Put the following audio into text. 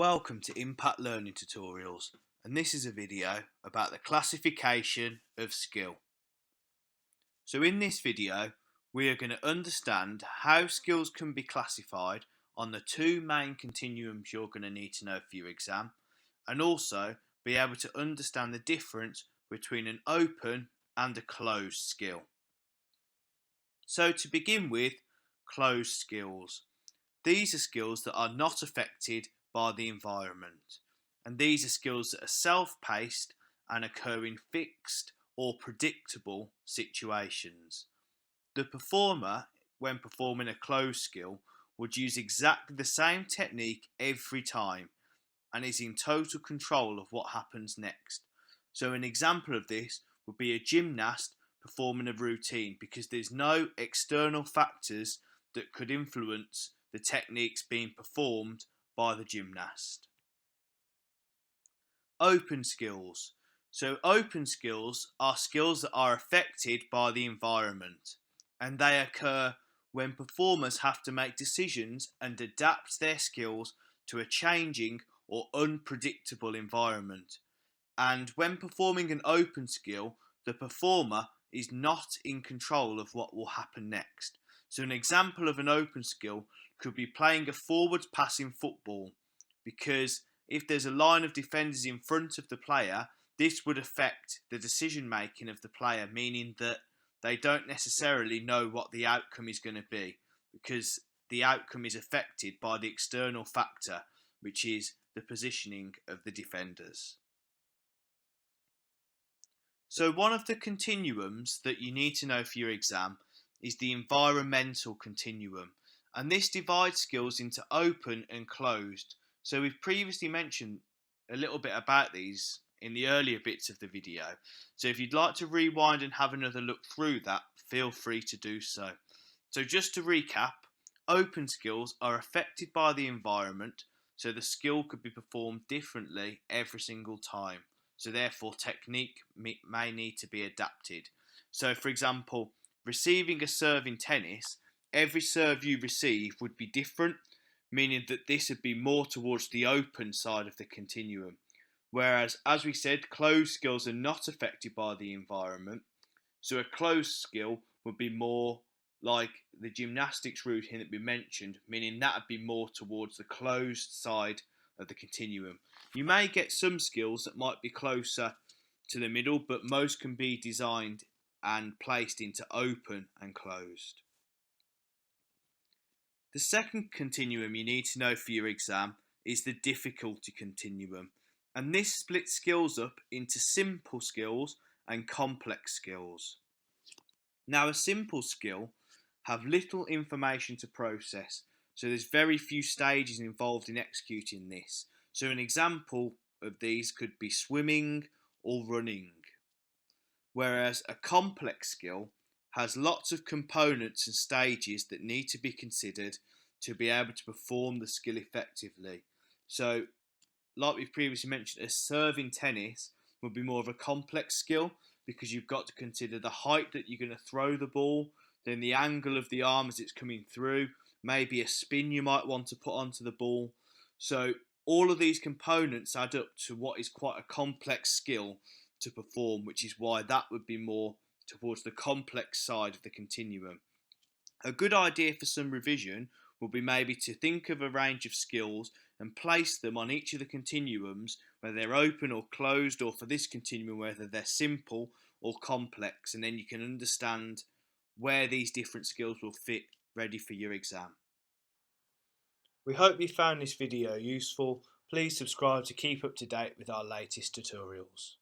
Welcome to Impact Learning Tutorials, and this is a video about the classification of skill. So in this video we are going to understand how skills can be classified on the two main continuums you're going to need to know for your exam, and also be able to understand the difference between an open and a closed skill. So to begin with, closed skills. These are skills that are not affected by the environment, and these are skills that are self-paced and occur in fixed or predictable situations. The performer, when performing a closed skill, would use exactly the same technique every time and is in total control of what happens next. So an example of this would be a gymnast performing a routine, because there's no external factors that could influence the techniques being performed by the gymnast. Open skills. So open skills are skills that are affected by the environment, and they occur when performers have to make decisions and adapt their skills to a changing or unpredictable environment. And when performing an open skill, the performer is not in control of what will happen next. So an example of an open skill could be playing a forward passing football, because if there's a line of defenders in front of the player, this would affect the decision making of the player, meaning that they don't necessarily know what the outcome is going to be, because the outcome is affected by the external factor, which is the positioning of the defenders. So one of the continuums that you need to know for your exam is the environmental continuum, and this divides skills into open and closed. So we've previously mentioned a little bit about these in the earlier bits of the video. So if you'd like to rewind and have another look through that, feel free to do so. So just to recap, open skills are affected by the environment, so the skill could be performed differently every single time. So therefore technique may need to be adapted. So for example, receiving a serve in tennis, every serve you receive would be different, meaning that this would be more towards the open side of the continuum. Whereas, as we said, closed skills are not affected by the environment. So a closed skill would be more like the gymnastics routine that we mentioned, meaning that would be more towards the closed side of the continuum. You may get some skills that might be closer to the middle, but most can be designed and placed into open and closed. The second continuum you need to know for your exam is the difficulty continuum, and this splits skills up into simple skills and complex skills. Now, a simple skill have little information to process, so there's very few stages involved in executing this. So an example of these could be swimming or running. Whereas a complex skill has lots of components and stages that need to be considered to be able to perform the skill effectively. So, like we've previously mentioned, a serve in tennis would be more of a complex skill, because you've got to consider the height that you're going to throw the ball, then the angle of the arm as it's coming through, maybe a spin you might want to put onto the ball. So all of these components add up to what is quite a complex skill to perform, which is why that would be more towards the complex side of the continuum. A good idea for some revision would be maybe to think of a range of skills and place them on each of the continuums, whether they're open or closed, or for this continuum whether they're simple or complex, and then you can understand where these different skills will fit ready for your exam. We hope you found this video useful. Please subscribe to keep up to date with our latest tutorials.